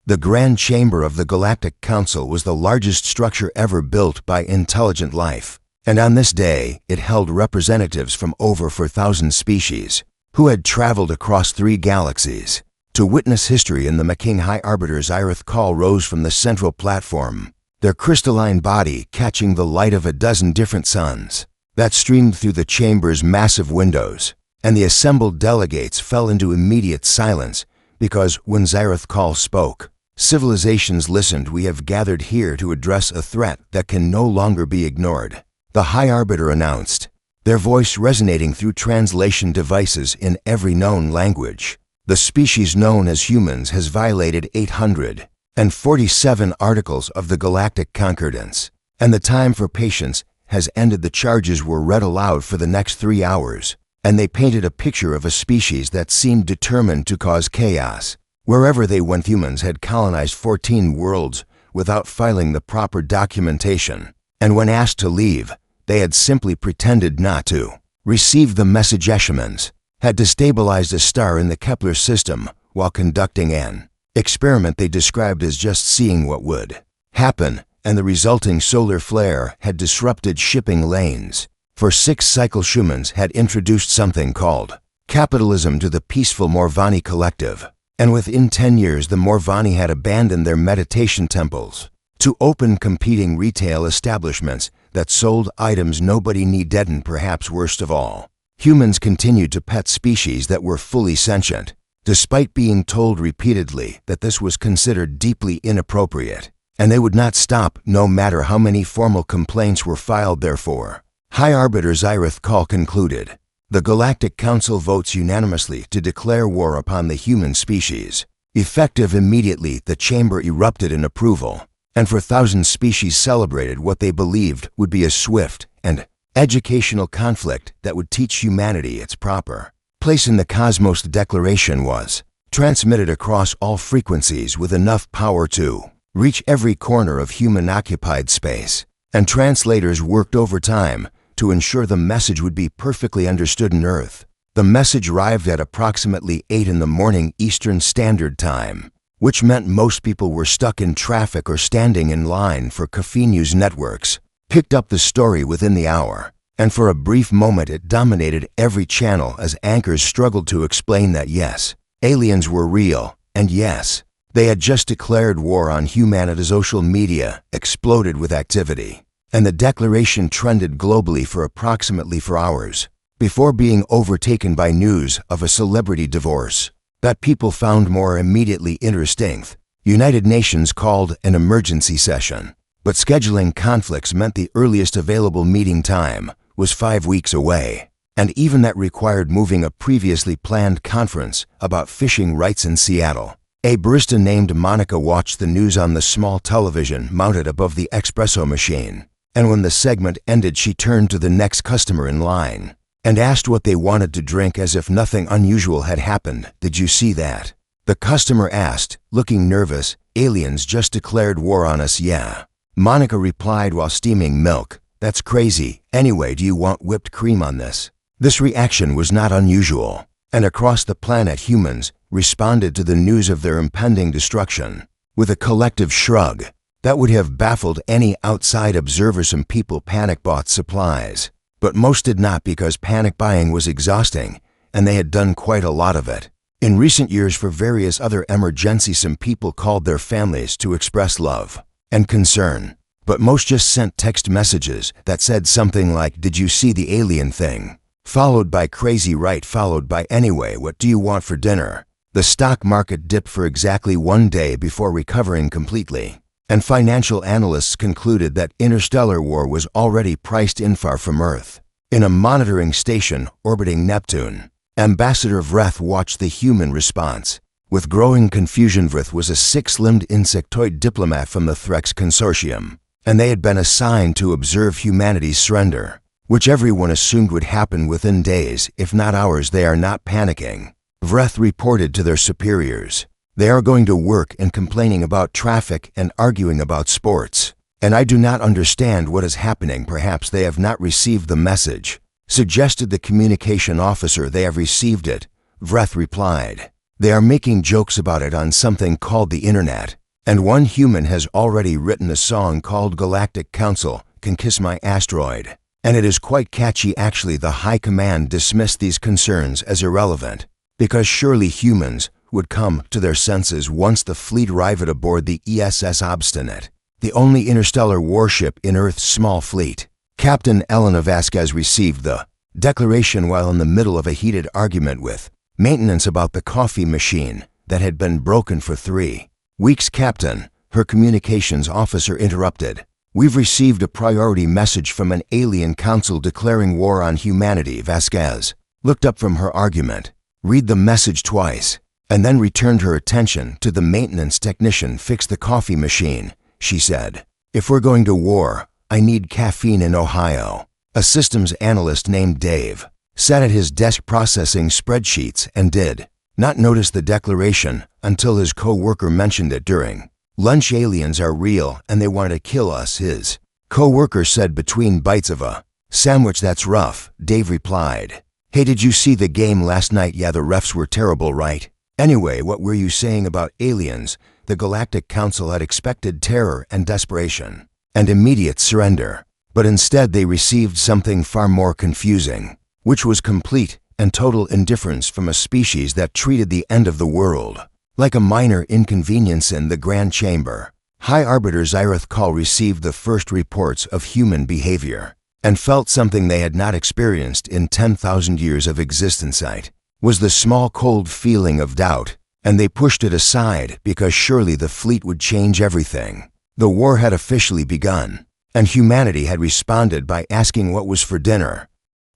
The Grand Chamber of the Galactic Council was the largest structure ever built by intelligent life, and on this day it held representatives from over 4,000 species who had traveled across 3 galaxies to witness history. In the Making High Arbiters Irith Call rose from the central platform, their crystalline body catching the light of a dozen different suns that streamed through the chamber's massive windows, and the assembled delegates fell into immediate silence because when Zyrith Call spoke, civilizations listened. "We have gathered here to address a threat that can no longer be ignored," the High Arbiter announced, their voice resonating through translation devices in every known language. "The species known as humans has violated 847 articles of the Galactic Concordance, and the time for patience has ended." The charges were read aloud for the next 3 hours, and they painted a picture of a species that seemed determined to cause chaos. Wherever they went, humans had colonized 14 worlds without filing the proper documentation, and when asked to leave, they had simply pretended not to receive the message. Eshemans had destabilized a star in the Kepler system while conducting an experiment they described as just seeing what would happen, and the resulting solar flare had disrupted shipping lanes. For 6 cycles, humans had introduced something called capitalism to the peaceful Morvani collective, and within 10 years the Morvani had abandoned their meditation temples to open competing retail establishments that sold items nobody needed. And perhaps worst of all, humans continued to pet species that were fully sentient, despite being told repeatedly that this was considered deeply inappropriate, and they would not stop no matter how many formal complaints were filed. Therefore, High Arbiter Zyrith Call concluded, "The Galactic Council votes unanimously to declare war upon the human species." Effective immediately, the chamber erupted in approval, and 4,000 species celebrated what they believed would be a swift and educational conflict that would teach humanity its proper place in the cosmos. The declaration was transmitted across all frequencies with enough power to reach every corner of human-occupied space, and translators worked overtime to ensure the message would be perfectly understood on Earth. The message arrived at approximately 8 in the morning Eastern Standard Time, which meant most people were stuck in traffic or standing in line for caffeine. News networks picked up the story within the hour, and for a brief moment it dominated every channel as anchors struggled to explain that yes, aliens were real, and yes, they had just declared war on humanity. Social media exploded with activity, and the declaration trended globally for approximately 4 hours before being overtaken by news of a celebrity divorce that people found more immediately interesting. United Nations called an emergency session, but scheduling conflicts meant the earliest available meeting time was 5 weeks away, and even that required moving a previously planned conference about fishing rights in Seattle. A barista named Monica watched the news on the small television mounted above the espresso machine, and when the segment ended she turned to the next customer in line and asked what they wanted to drink as if nothing unusual had happened. "Did you see that?" the customer asked, looking nervous. "Aliens just declared war on us." "Yeah," Monica replied while steaming milk. "That's crazy. Anyway, do you want whipped cream on this?" This reaction was not unusual, and across the planet humans responded to the news of their impending destruction with a collective shrug that would have baffled any outside observer. Some people panic bought supplies, but most did not because panic buying was exhausting and they had done quite a lot of it in recent years for various other emergencies. Some people called their families to express love and concern, but most just sent text messages that said something like, "Did you see the alien thing?" followed by "crazy right," followed by "anyway, what do you want for dinner?" The stock market dipped for exactly 1 day before recovering completely, and financial analysts concluded that interstellar war was already priced in far from Earth. In a monitoring station orbiting Neptune, Ambassador Vreth watched the human response. With growing confusion, Vreth was a 6-limbed insectoid diplomat from the Threx Consortium, and they had been assigned to observe humanity's surrender, which everyone assumed would happen within days, if not hours. "They are not panicking," Vreth reported to their superiors. "They are going to work and complaining about traffic and arguing about sports. And I do not understand what is happening. Perhaps they have not received the message," suggested the communication officer. "They have received it," Vreth replied. They are making jokes about it on something called the internet. And one human has already written a song called Galactic Council Can Kiss My Asteroid. And it is quite catchy. Actually, the High Command dismissed these concerns as irrelevant, because surely humans would come to their senses once the fleet arrived aboard the ESS Obstinate, the only interstellar warship in Earth's small fleet. Captain Elena Vasquez received the declaration while in the middle of a heated argument with maintenance about the coffee machine that had been broken for 3 weeks. Captain, her communications officer interrupted. We've received a priority message from an alien council declaring war on humanity. Vasquez looked up from her argument, read the message twice, and then returned her attention to the maintenance technician. Fix the coffee machine, she said. If we're going to war, I need caffeine in Ohio. A systems analyst named Dave sat at his desk processing spreadsheets and did not notice the declaration until his co-worker mentioned it during lunch. Aliens are real and they want to kill us, his co-worker said between bites of a sandwich. That's rough, Dave replied. Hey, did you see the game last night? Yeah, the refs were terrible, right? Anyway, what were you saying about aliens? The Galactic Council had expected terror and desperation and immediate surrender, but instead they received something far more confusing, which was complete and total indifference from a species that treated the end of the world like a minor inconvenience. In the Grand Chamber, High Arbiter Zyrith Kal received the first reports of human behavior and felt something they had not experienced in 10,000 years of existence. It was the small cold feeling of doubt, and they pushed it aside because surely the fleet would change everything. The war had officially begun, and humanity had responded by asking what was for dinner.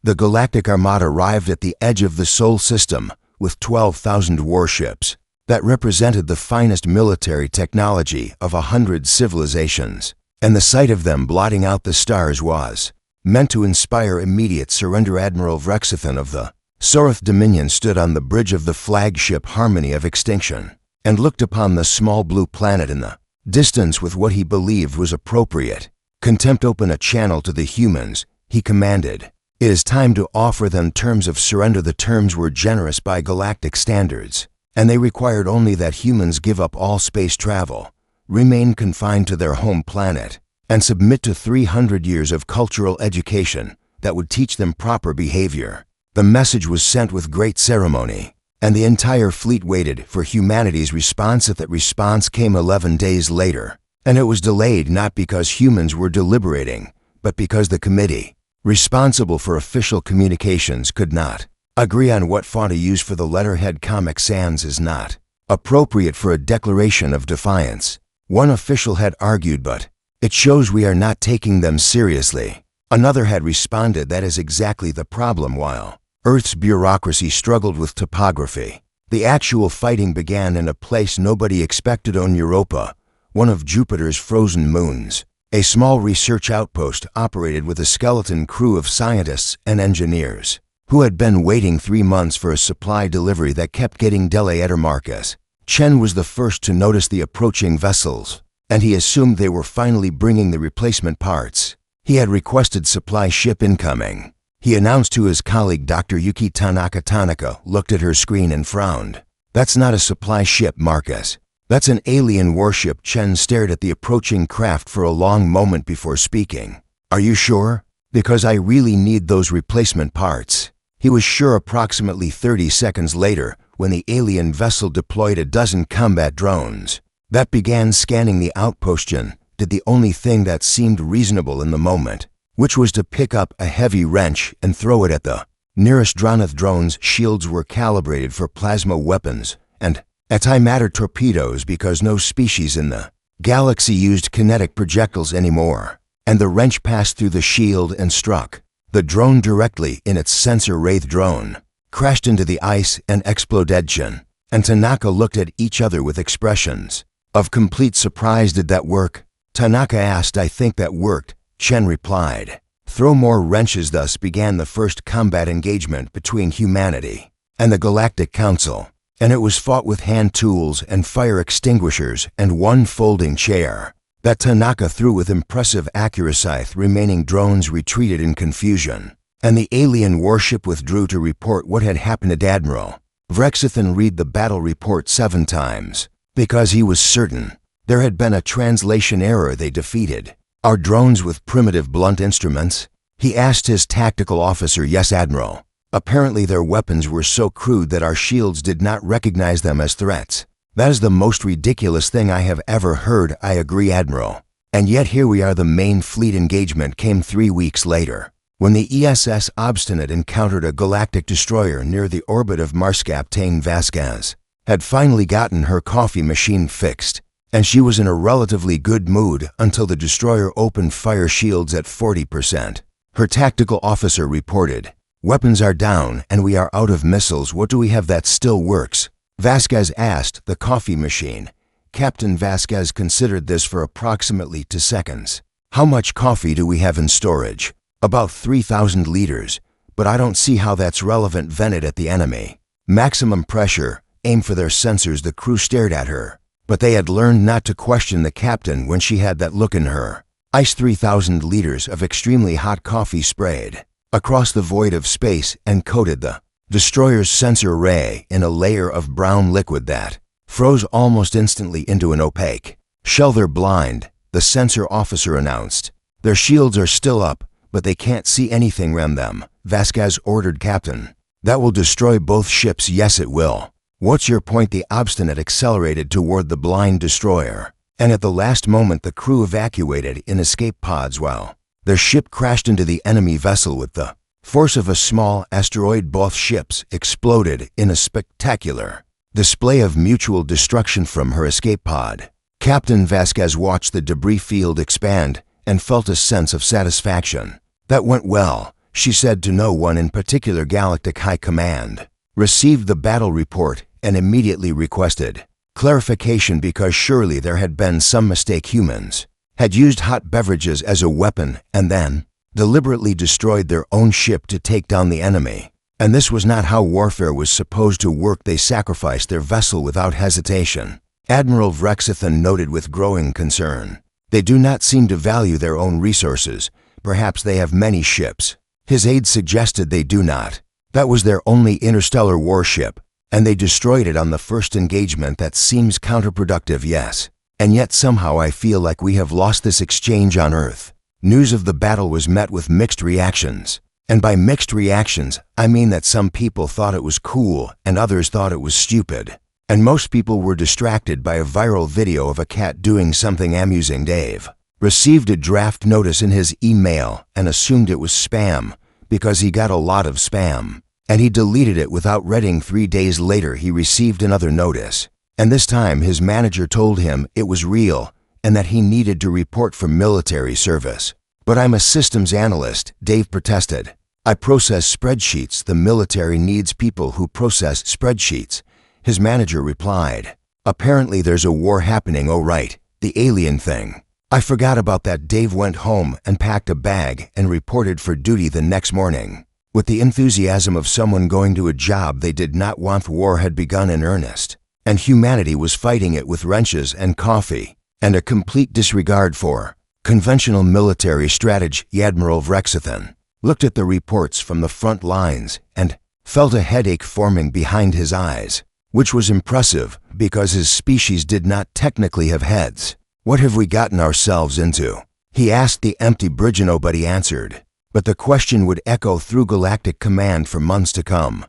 The Galactic Armada arrived at the edge of the Sol system with 12,000 warships that represented the finest military technology of 100 civilizations, and the sight of them blotting out the stars was meant to inspire immediate surrender. Admiral Vrexithan of the Sorith Dominion stood on the bridge of the flagship Harmony of Extinction and looked upon the small blue planet in the distance with what he believed was appropriate contempt. Open a channel to the humans, he commanded. It is time to offer them terms of surrender. The terms were generous by galactic standards, and they required only that humans give up all space travel, remain confined to their home planet, and submit to 300 years of cultural education that would teach them proper behavior. The message was sent with great ceremony, and the entire fleet waited for humanity's response. That response came 11 days later, and it was delayed not because humans were deliberating, but because the committee responsible for official communications could not agree on what font to use for the letterhead. Comic Sans is not appropriate for a declaration of defiance, one official had argued, but it shows we are not taking them seriously. Another had responded, that is exactly the problem. While Earth's bureaucracy struggled with topography, the actual fighting began in a place nobody expected, on Europa, one of Jupiter's frozen moons. A small research outpost operated with a skeleton crew of scientists and engineers who had been waiting 3 months for a supply delivery that kept getting delayed. Marcus Chen was the first to notice the approaching vessels, and he assumed they were finally bringing the replacement parts. He had requested supply ship incoming, he announced to his colleague Dr. Yuki Tanaka. Tanaka looked at her screen and frowned. That's not a supply ship, Marcus. That's an alien warship. Chen stared at the approaching craft for a long moment before speaking. Are you sure? Because I really need those replacement parts. He was sure. Approximately 30 seconds later, when the alien vessel deployed a dozen combat drones that began scanning the outpost, Chen did the only thing that seemed reasonable in the moment, which was to pick up a heavy wrench and throw it at the nearest drone. Drones' shields were calibrated for plasma weapons and antimatter torpedoes because no species in the galaxy used kinetic projectiles anymore, and the wrench passed through the shield and struck the drone directly in its sensor. Wraith drone crashed into the ice and exploded. Chen and Tanaka looked at each other with expressions of complete surprise. Did that work? Tanaka asked. I think that worked, Chen replied. Throw more wrenches. Thus began the first combat engagement between humanity and the Galactic Council, and it was fought with hand tools and fire extinguishers and one folding chair that Tanaka threw with impressive accuracy. Remaining drones retreated in confusion, and the alien warship withdrew to report what had happened. Admiral Vrexithan read the battle report 7 times, because he was certain there had been a translation error they defeated. Our drones with primitive blunt instruments? He asked his tactical officer. Yes, Admiral. Apparently their weapons were so crude that our shields did not recognize them as threats. That is the most ridiculous thing I have ever heard. I agree, Admiral. And yet here we are. The main fleet engagement came 3 weeks later, when the ESS Obstinate encountered a galactic destroyer near the orbit of Mars. Captain Vasquez had finally gotten her coffee machine fixed, and she was in a relatively good mood until the destroyer opened fire shields at 40%. Her tactical officer reported, "Weapons are down and we are out of missiles. What do we have that still works?" Vasquez asked the coffee machine. Captain Vasquez considered this for approximately 2 seconds. "How much coffee do we have in storage?" "About 3,000 liters, but I don't see how that's relevant." "Vented at the enemy. Maximum pressure. Aim for their sensors." The crew stared at her, but they had learned not to question the captain when she had that look in her eyes. 3,000 liters of extremely hot coffee sprayed across the void of space and coated the destroyer's sensor array in a layer of brown liquid that froze almost instantly into an opaque shell. "They're blind," the sensor officer announced. "Their shields are still up, but they can't see anything. Ram them," Vasquez ordered. "Captain, that will destroy both ships." "Yes, it will." "What's your point?" The Obstinate accelerated toward the blind destroyer, and at the last moment the crew evacuated in escape pods while their ship crashed into the enemy vessel with the force of a small asteroid. Both ships exploded in a spectacular display of mutual destruction from her escape pod. Captain Vasquez watched the debris field expand and felt a sense of satisfaction. "That went well," she said to no one in particular. Galactic High Command received the battle report and immediately requested clarification because surely there had been some mistake. Humans had used hot beverages as a weapon and then deliberately destroyed their own ship to take down the enemy. And this was not how warfare was supposed to work. They sacrificed their vessel without hesitation. Admiral Vrexithan noted with growing concern. "They do not seem to value their own resources. Perhaps they have many ships." His aide suggested they do not. That was their only interstellar warship, and they destroyed it on the first engagement. "That seems counterproductive." "Yes. And yet somehow I feel like we have lost this exchange on Earth." News of the battle was met with mixed reactions. And by mixed reactions, I mean that some people thought it was cool and others thought it was stupid. And most people were distracted by a viral video of a cat doing something amusing. Dave received a draft notice in his email and assumed it was spam because he got a lot of spam. And he deleted it without reading. 3 days later he received another notice. And this time his manager told him it was real and that he needed to report for military service. "But I'm a systems analyst," Dave protested. "I process spreadsheets. The military needs people who process spreadsheets," his manager replied. "Apparently there's a war happening." "Oh right, the alien thing. I forgot about that." Dave went home and packed a bag and reported for duty the next morning. With the enthusiasm of someone going to a job they did not want. War had begun in earnest, and humanity was fighting it with wrenches and coffee and a complete disregard for conventional military strategy. Admiral Vrexithan looked at the reports from the front lines and felt a headache forming behind his eyes, which was impressive because his species did not technically have heads. "What have we gotten ourselves into?" he asked the empty bridge. Nobody answered, but the question would echo through Galactic Command for months to come.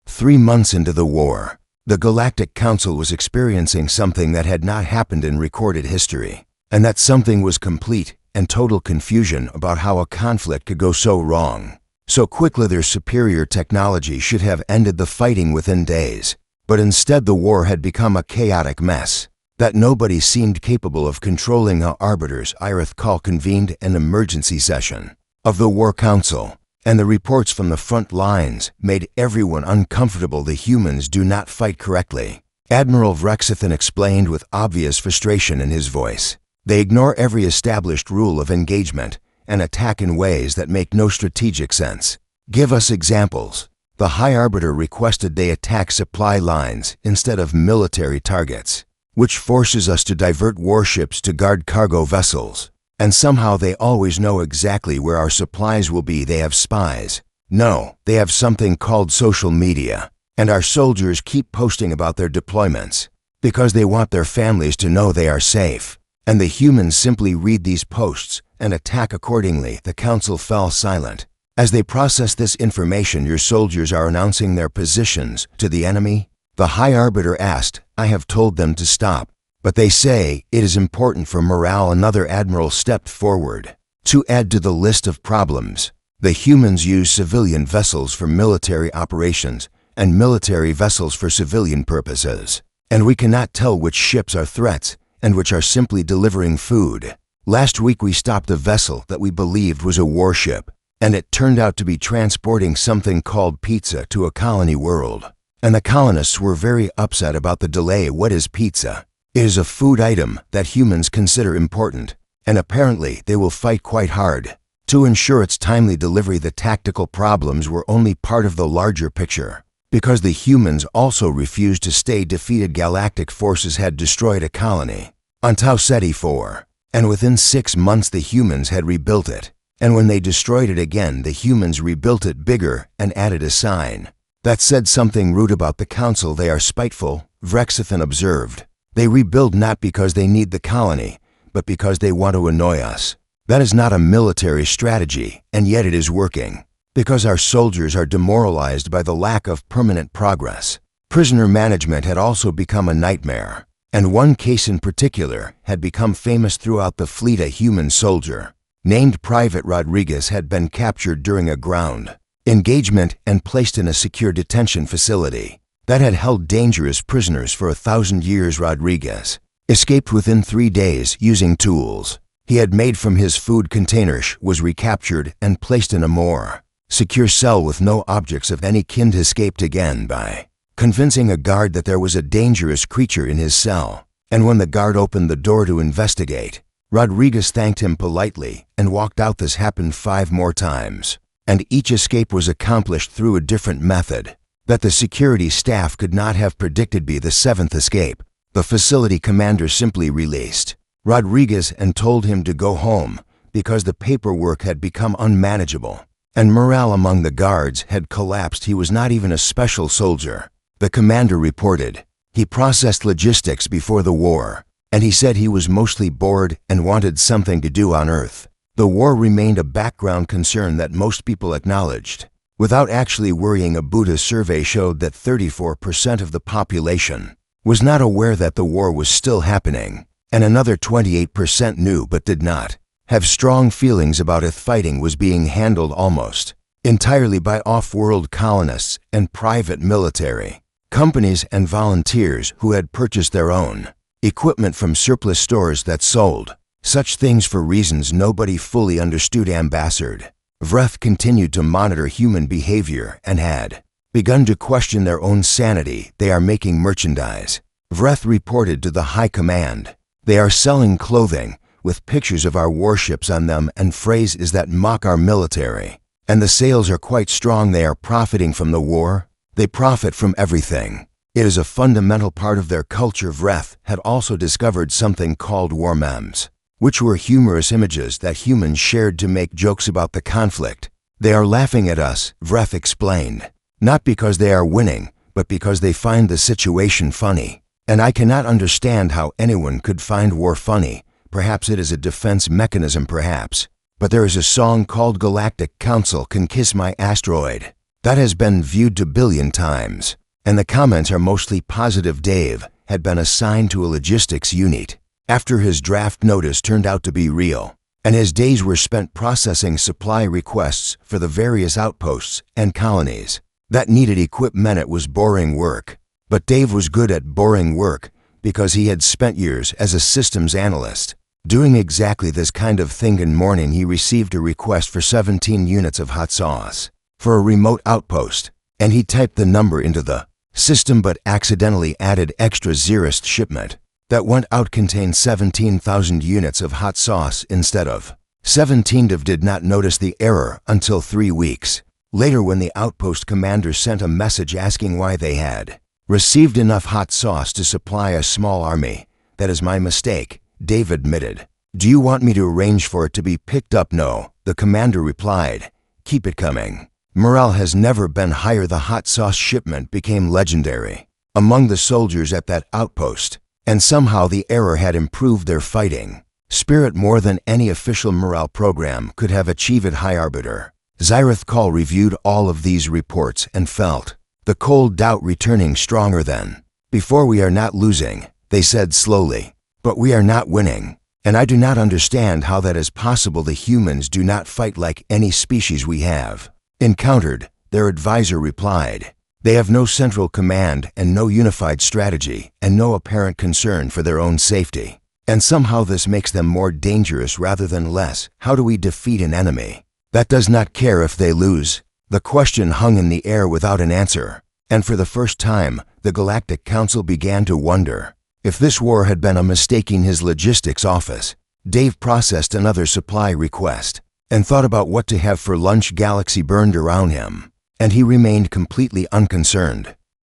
3 months into the war, the Galactic Council was experiencing something that had not happened in recorded history, and that something was complete and total confusion about how a conflict could go so wrong. So quickly their superior technology should have ended the fighting within days, but instead the war had become a chaotic mess that nobody seemed capable of controlling. The arbiters Irith Call convened an emergency session of the War Council, and the reports from the front lines made everyone uncomfortable. "The humans do not fight correctly," Admiral Vrexithan explained with obvious frustration in his voice. "They ignore every established rule of engagement and attack in ways that make no strategic sense." "Give us examples." The High Arbiter requested they attack supply lines instead of military targets, which forces us to divert warships to guard cargo vessels. And somehow they always know exactly where our supplies will be. "They have spies." "No, they have something called social media." And our soldiers keep posting about their deployments because they want their families to know they are safe. And the humans simply read these posts and attack accordingly. The council fell silent. As they process this information, your soldiers are announcing their positions to the enemy. The High Arbiter asked, I have told them to stop, but they say it is important for morale. Another admiral stepped forward. To add to the list of problems, the humans use civilian vessels for military operations and military vessels for civilian purposes. And we cannot tell which ships are threats and which are simply delivering food. Last week we stopped a vessel that we believed was a warship, and it turned out to be transporting something called pizza to a colony world. And the colonists were very upset about the delay. What is pizza? It is a food item that humans consider important, and apparently they will fight quite hard to ensure its timely delivery. The tactical problems were only part of the larger picture, because the humans also refused to stay defeated. Galactic forces had destroyed a colony on Tau Ceti 4, and within 6 months the humans had rebuilt it. And when they destroyed it again, the humans rebuilt it bigger and added a sign that said something rude about the council. They are spiteful, Vrexithan observed. They rebuild not because they need the colony, but because they want to annoy us. That is not a military strategy, and yet it is working, because our soldiers are demoralized by the lack of permanent progress. Prisoner management had also become a nightmare, and one case in particular had become famous throughout the fleet. A human soldier named Private Rodriguez had been captured during a ground engagement and placed in a secure detention facility that had held dangerous prisoners for 1,000 years. Rodriguez escaped within 3 days using tools he had made from his food containers, was recaptured and placed in a more secure cell with no objects of any kind. Escaped again by convincing a guard that there was a dangerous creature in his cell, and when the guard opened the door to investigate, Rodriguez thanked him politely and walked out. This happened 5 more times, and each escape was accomplished through a different method that the security staff could not have predicted. By the 7th escape, the facility commander simply released Rodriguez and told him to go home because the paperwork had become unmanageable, and morale among the guards had collapsed. He was not even a special soldier, the commander reported. He processed logistics before the war, and he said he was mostly bored and wanted something to do on Earth. The war remained a background concern that most people acknowledged without actually worrying. A Buddha survey showed that 34% of the population was not aware that the war was still happening, and another 28% knew but did not have strong feelings about it. Fighting was being handled almost entirely by off-world colonists and private military companies and volunteers who had purchased their own equipment from surplus stores that sold such things for reasons nobody fully understood. Ambassador Vreth continued to monitor human behavior and had begun to question their own sanity. They are making merchandise, Vreth reported to the High Command. They are selling clothing with pictures of our warships on them and phrases that mock our military. And the sales are quite strong. They are profiting from the war. They profit from everything. It is a fundamental part of their culture. Vreth had also discovered something called war memes, which were humorous images that humans shared to make jokes about the conflict. They are laughing at us, Vreth explained, not because they are winning, but because they find the situation funny. And I cannot understand how anyone could find war funny. Perhaps it is a defense mechanism, perhaps. But there is a song called Galactic Council Can Kiss My Asteroid that has been viewed 2 billion times, and the comments are mostly positive. Dave had been assigned to a logistics unit after his draft notice turned out to be real, and his days were spent processing supply requests for the various outposts and colonies that needed equipment. It was boring work, but Dave was good at boring work because he had spent years as a systems analyst doing exactly this kind of thing. In morning he received a request for 17 units of hot sauce for a remote outpost, and he typed the number into the system but accidentally added extra zeroth shipment that went out contained 17,000 units of hot sauce instead of 17. Dave did not notice the error until 3 weeks later when the outpost commander sent a message asking why they had received enough hot sauce to supply a small army. That is my mistake, Dave admitted. Do you want me to arrange for it to be picked up? No, the commander replied. Keep it coming. Morale has never been higher. The hot sauce shipment became legendary among the soldiers at that outpost, and somehow the era had improved their fighting spirit more than any official morale program could have achieved. High Arbiter Zyrith Call reviewed all of these reports and felt the cold doubt returning stronger than before. We are not losing, they said slowly, but we are not winning. And I do not understand how that is possible. The humans do not fight like any species we have encountered, their advisor replied. They have no central command and no unified strategy and no apparent concern for their own safety. And somehow this makes them more dangerous rather than less. How do we defeat an enemy that does not care if they lose? The question hung in the air without an answer, and for the first time, the Galactic Council began to wonder if this war had been a mistake. In his logistics office, Dave processed another supply request and thought about what to have for lunch. Galaxy burned around him, and he remained completely unconcerned.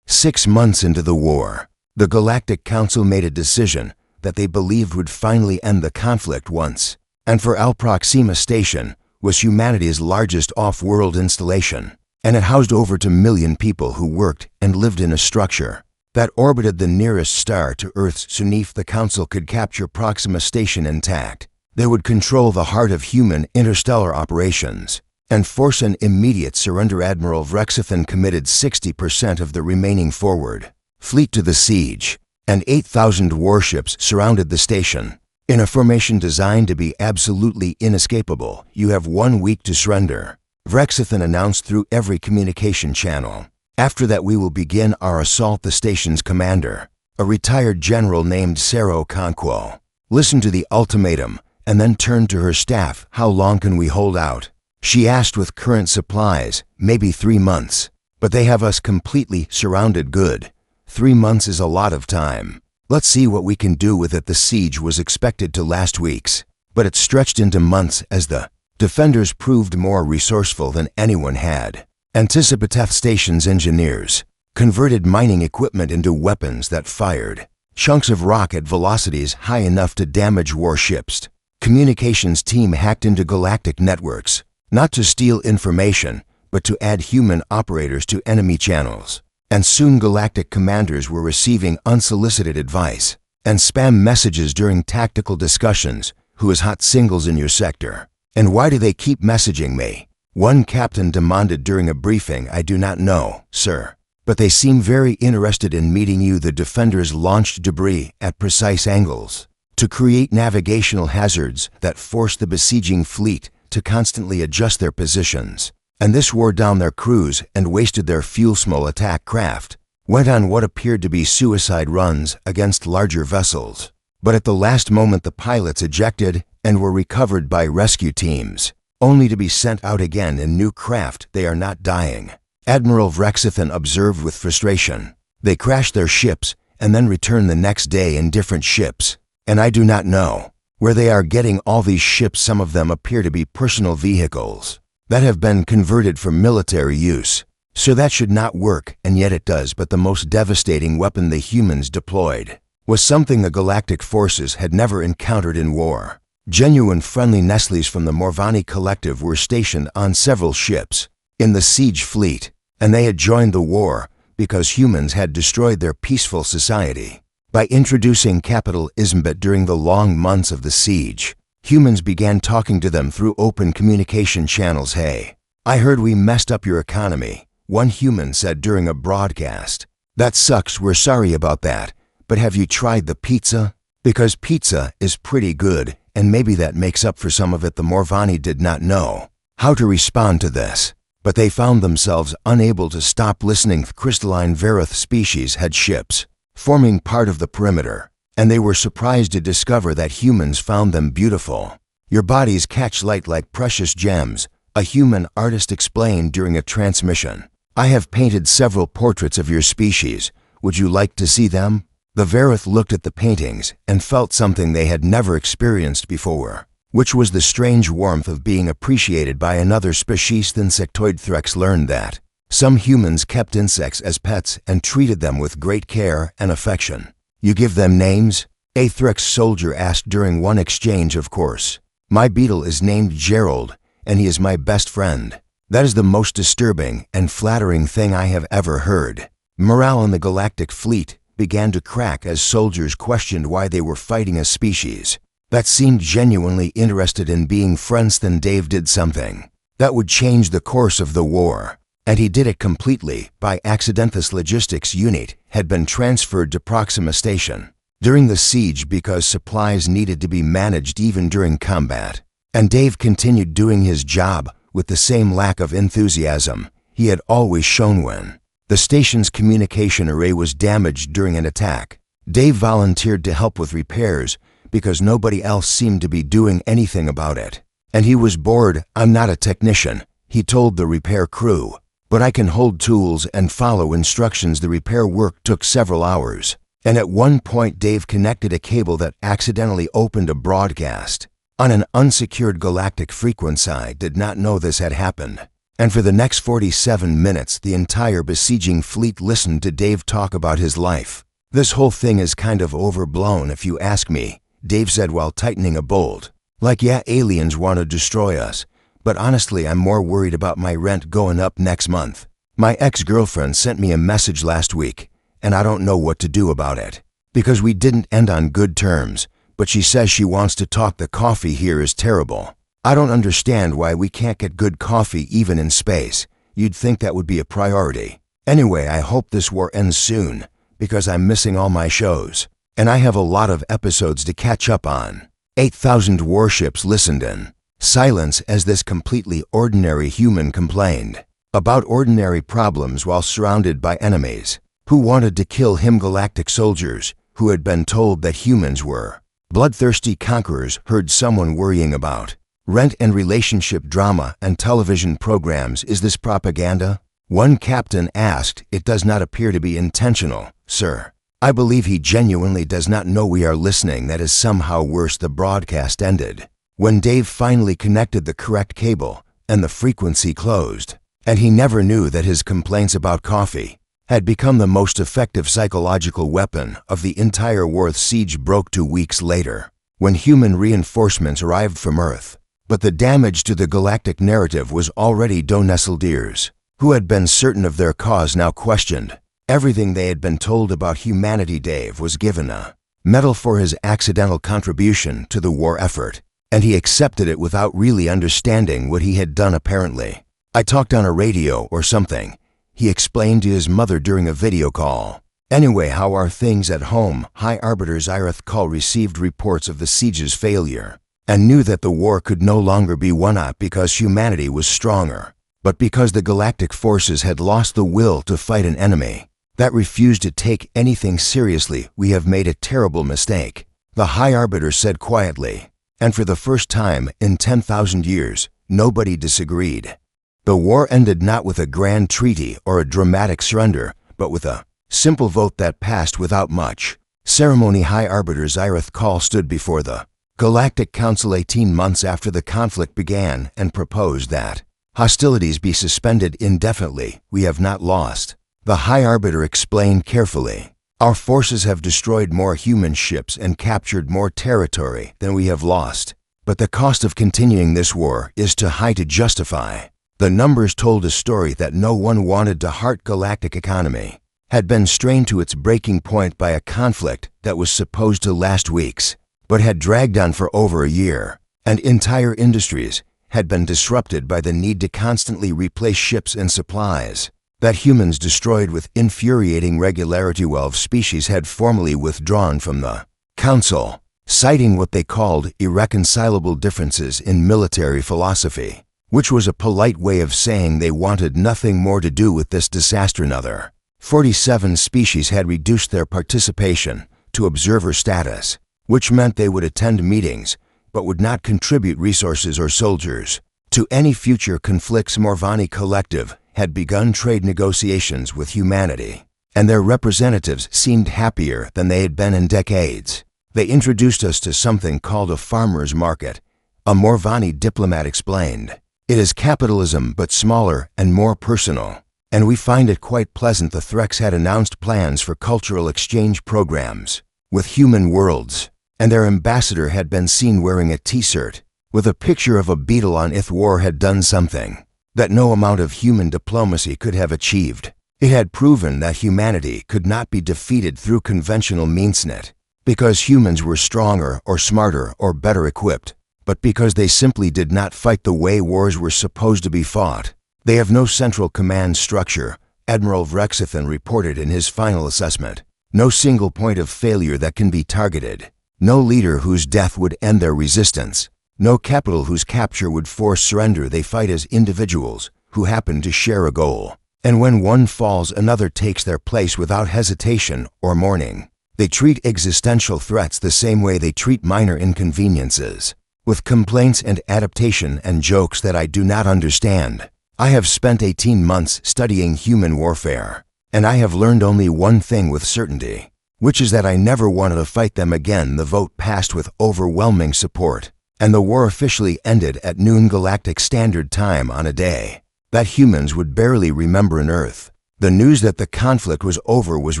6 months into the war, the Galactic Council made a decision that they believed would finally end the conflict once and for all. Proxima Station was humanity's largest off-world installation, and it housed over 2 million people who worked and lived in a structure that orbited the nearest star to Earth's. Soon, if the Council could capture Proxima Station intact, they would control the heart of human interstellar operations and force an immediate surrender. Admiral Vrexithan committed 60% of the remaining forward fleet to the siege, and 8,000 warships surrounded the station. In a formation designed to be absolutely inescapable, you have 1 week to surrender, Vrexithan announced through every communication channel. After that we will begin our assault. The station's commander, a retired general named Sero Conquo, listened to the ultimatum and then turned to her staff. How long can we hold out? She asked. With current supplies, maybe 3 months. But they have us completely surrounded. Good. 3 months is a lot of time. Let's see what we can do with it. The siege was expected to last weeks, but it stretched into months as the defenders proved more resourceful than anyone had anticipated. Station's engineers converted mining equipment into weapons that fired chunks of rock at velocities high enough to damage warships. Communications team hacked into galactic networks, not to steal information, but to add human operators to enemy channels. And soon galactic commanders were receiving unsolicited advice and spam messages during tactical discussions. Who is hot singles in your sector? And why do they keep messaging me? One captain demanded during a briefing. I do not know, sir, but they seem very interested in meeting you. The defenders launched debris at precise angles to create navigational hazards that forced the besieging fleet to constantly adjust their positions. And this wore down their crews and wasted their fuel. Small attack craft went on what appeared to be suicide runs against larger vessels. But at the last moment the pilots ejected and were recovered by rescue teams, only to be sent out again in new craft. They are not dying, Admiral Vrexithan observed with frustration. They crash their ships and then return the next day in different ships. And I do not know where they are getting all these ships. Some of them appear to be personal vehicles that have been converted for military use. So that should not work, and yet it does. But the most devastating weapon the humans deployed was something the galactic forces had never encountered in war. Genuine friendly Nestles from the Morvani Collective were stationed on several ships in the siege fleet, and they had joined the war because humans had destroyed their peaceful society. By introducing capital Ismbet during the long months of the siege, humans began talking to them through open communication channels. Hey, I heard we messed up your economy, one human said during a broadcast. That sucks, we're sorry about that, but have you tried the pizza? Because pizza is pretty good, and maybe that makes up for some of it. The Morvani did not know how to respond to this, but they found themselves unable to stop listening. Crystalline Verith species had ships forming part of the perimeter, and they were surprised to discover that humans found them beautiful. Your bodies catch light like precious gems, a human artist explained during a transmission. I have painted several portraits of your species. Would you like to see them? The Verith looked at the paintings and felt something they had never experienced before, which was the strange warmth of being appreciated by another species. Then Sectoid Threx learned that some humans kept insects as pets and treated them with great care and affection. You give them names? A Threx soldier asked during one exchange. Of course. My beetle is named Gerald, and he is my best friend. That is the most disturbing and flattering thing I have ever heard. Morale in the galactic fleet began to crack as soldiers questioned why they were fighting a species that seemed genuinely interested in being friends. Then Dave did something that would change the course of the war, and he did it completely by accident. This logistics unit had been transferred to Proxima Station during the siege because supplies needed to be managed even during combat, and Dave continued doing his job with the same lack of enthusiasm he had always shown. When the station's communication array was damaged during an attack, Dave volunteered to help with repairs because nobody else seemed to be doing anything about it. And he was bored. "I'm not a technician," he told the repair crew, "but I can hold tools and follow instructions." The repair work took several hours, and at one point Dave connected a cable that accidentally opened a broadcast on an unsecured galactic frequency. I did not know this had happened, and for the next 47 minutes the entire besieging fleet listened to Dave talk about his life. "This whole thing is kind of overblown if you ask me," Dave said while tightening a bolt. "Like, yeah, aliens want to destroy us, but honestly I'm more worried about my rent going up next month. My ex-girlfriend sent me a message last week, and I don't know what to do about it, because we didn't end on good terms, but she says she wants to talk. The coffee here is terrible. I don't understand why we can't get good coffee even in space. You'd think that would be a priority. Anyway, I hope this war ends soon, because I'm missing all my shows, and I have a lot of episodes to catch up on." 8,000 warships listened in silence as this completely ordinary human complained about ordinary problems while surrounded by enemies who wanted to kill him. Galactic soldiers who had been told that humans were bloodthirsty conquerors heard someone worrying about rent and relationship drama and television programs. "Is this propaganda?" one captain asked. "It does not appear to be intentional, sir. I believe he genuinely does not know we are listening. That is somehow worse." The broadcast ended when Dave finally connected the correct cable and the frequency closed, and he never knew that his complaints about coffee had become the most effective psychological weapon of the entire war. The siege broke 2 weeks later when human reinforcements arrived from Earth, but the damage to the galactic narrative was already done. Soldiers who had been certain of their cause now questioned everything they had been told about humanity. Dave was given a medal for his accidental contribution to the war effort, and he accepted it without really understanding what he had done apparently. "I talked on a radio or something," he explained to his mother during a video call. "Anyway, how are things at home?" High Arbiter Zyrith Kull received reports of the siege's failure and knew that the war could no longer be won not because humanity was stronger, but because the galactic forces had lost the will to fight an enemy that refused to take anything seriously. "We have made a terrible mistake," the High Arbiter said quietly, and for the first time in 10,000 years, nobody disagreed. The war ended not with a grand treaty or a dramatic surrender, but with a simple vote that passed without much ceremony. High Arbiter Zyrith Kull stood before the Galactic Council 18 months after the conflict began and proposed that hostilities be suspended indefinitely. "We have not lost," the High Arbiter explained carefully. "Our forces have destroyed more human ships and captured more territory than we have lost, but the cost of continuing this war is too high to justify." The numbers told a story that no one wanted to. Heart galactic economy had been strained to its breaking point by a conflict that was supposed to last weeks, but had dragged on for over a year, and entire industries had been disrupted by the need to constantly replace ships and supplies that humans destroyed with infuriating regularity. 12 species had formally withdrawn from the Council, citing what they called irreconcilable differences in military philosophy, which was a polite way of saying they wanted nothing more to do with this disaster. Another 47 species had reduced their participation to observer status, which meant they would attend meetings but would not contribute resources or soldiers to any future conflicts. Morvani Collective had begun trade negotiations with humanity, and their representatives seemed happier than they had been in decades. "They introduced us to something called a farmer's market," a Morvani diplomat explained. "It is capitalism but smaller and more personal, and we find it quite pleasant." The Threx had announced plans for cultural exchange programs with human worlds, and their ambassador had been seen wearing a t-shirt with a picture of a beetle on it. War had done something that no amount of human diplomacy could have achieved. It had proven that humanity could not be defeated through conventional meansnet, because humans were stronger or smarter or better equipped, but because they simply did not fight the way wars were supposed to be fought. They have no central command structure, Admiral Vrexithan reported in his final assessment. No single point of failure that can be targeted. No leader whose death would end their resistance. No capital whose capture would force surrender. They fight as individuals who happen to share a goal. And when one falls, another takes their place without hesitation or mourning. They treat existential threats the same way they treat minor inconveniences, with complaints and adaptation and jokes that I do not understand. I have spent 18 months studying human warfare, and I have learned only one thing with certainty, which is that I never wanted to fight them again. The vote passed with overwhelming support, and the war officially ended at noon Galactic Standard Time on a day that humans would barely remember on Earth. The news that the conflict was over was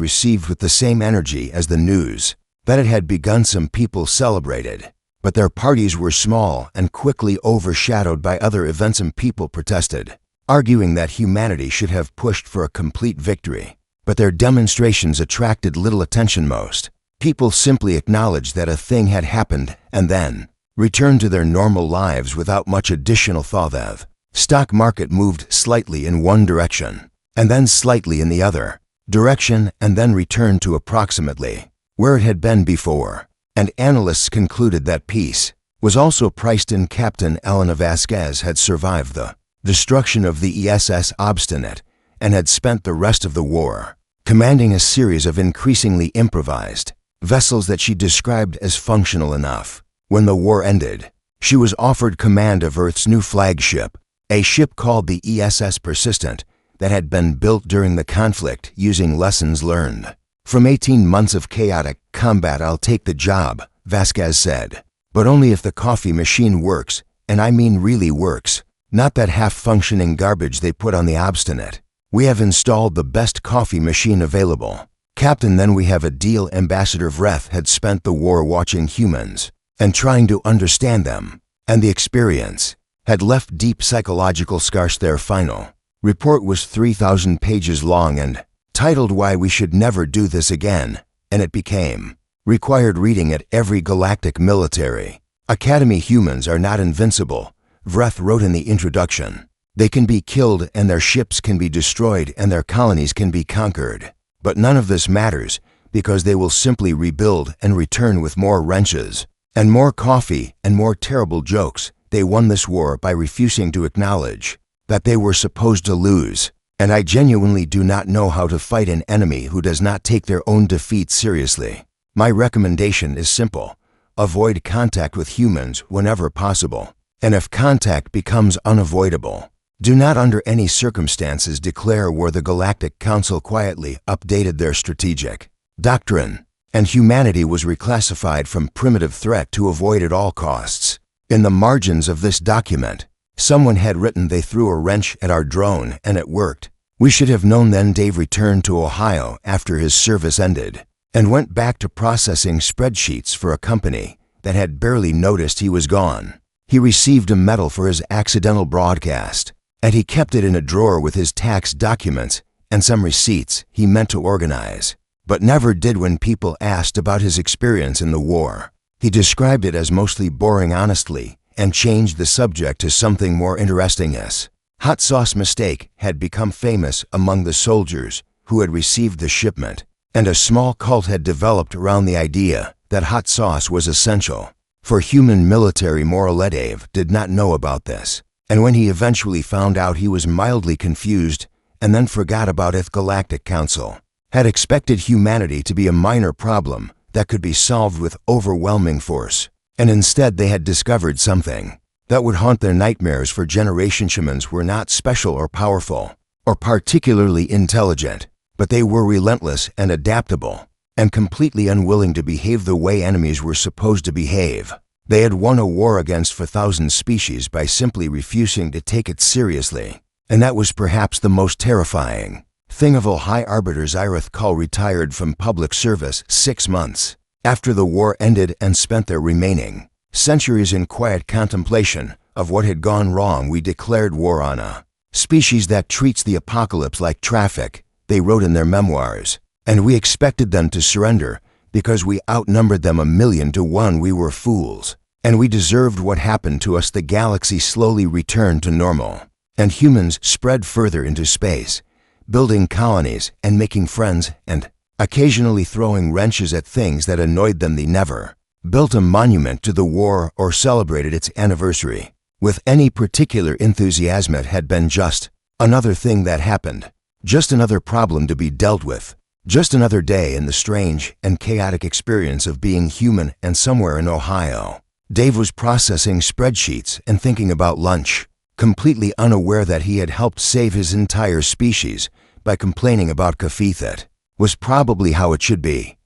received with the same energy as the news that it had begun. Some people celebrated, but their parties were small and quickly overshadowed by other events. Some people protested, arguing that humanity should have pushed for a complete victory, but their demonstrations attracted little attention. Most people simply acknowledged that a thing had happened and then returned to their normal lives without much additional thought. The stock market moved slightly in one direction, and then slightly in the other direction, and then returned to approximately where it had been before, and analysts concluded that peace was also priced in. Captain Elena Vasquez had survived the destruction of the ESS Obstinate and had spent the rest of the war commanding a series of increasingly improvised vessels that she described as functional enough. When the war ended, she was offered command of Earth's new flagship, a ship called the ESS Persistent that had been built during the conflict using lessons learned from 18 months of chaotic combat. I'll take the job, Vasquez said, but only if the coffee machine works, and I mean really works, not that half-functioning garbage they put on the Obstinate. We have installed the best coffee machine available, Captain. Then we have a deal. Ambassador Vreth had spent the war watching humans and trying to understand them, and the experience had left deep psychological scars. Their final report was 3,000 pages long and titled Why We Should Never Do This Again, and it became required reading at every galactic military academy. Humans are not invincible, Vreth wrote in the introduction. They can be killed and their ships can be destroyed and their colonies can be conquered, but none of this matters because they will simply rebuild and return with more wrenches and more coffee and more terrible jokes. They won this war by refusing to acknowledge that they were supposed to lose, and I genuinely do not know how to fight an enemy who does not take their own defeat seriously. My recommendation is simple. Avoid contact with humans whenever possible, and if contact becomes unavoidable, do not under any circumstances declare war. The Galactic Council quietly updated their strategic doctrine, and humanity was reclassified from primitive threat to avoid at all costs. In the margins of this document, someone had written, they threw a wrench at our drone and it worked. We should have known then. Dave returned to Ohio after his service ended and went back to processing spreadsheets for a company that had barely noticed he was gone. He received a medal for his accidental broadcast, and he kept it in a drawer with his tax documents and some receipts he meant to organize, but never did when people asked about his experience in the war. He described it as mostly boring honestly and changed the subject to something more interesting. His hot sauce mistake had become famous among the soldiers who had received the shipment, and a small cult had developed around the idea that hot sauce was essential for human military morale. Dave did not know about this, and when he eventually found out, he was mildly confused and then forgot about it. Galactic Council had expected humanity to be a minor problem that could be solved with overwhelming force, and instead they had discovered something that would haunt their nightmares for generations. Humans were not special or powerful or particularly intelligent, but they were relentless and adaptable and completely unwilling to behave the way enemies were supposed to behave. They had won a war against 4,000 species by simply refusing to take it seriously, and that was perhaps the most terrifying thing of all. High Arbiter Zyrith Kull retired from public service 6 months after the war ended and spent their remaining centuries in quiet contemplation of what had gone wrong. We declared war on a Species that treats the apocalypse like traffic, they wrote in their memoirs. And we expected them to surrender because we outnumbered them 1,000,000 to 1. We were fools. And we deserved what happened to us. The galaxy slowly returned to normal. And humans spread further into space, building colonies and making friends and occasionally throwing wrenches at things that annoyed them. They never built a monument to the war or celebrated its anniversary with any particular enthusiasm. It had been just another thing that happened, just another problem to be dealt with, just another day in the strange and chaotic experience of being human. And somewhere in Ohio, Dave was processing spreadsheets and thinking about lunch, completely unaware that he had helped save his entire species by complaining about coffee. That was probably how it should be.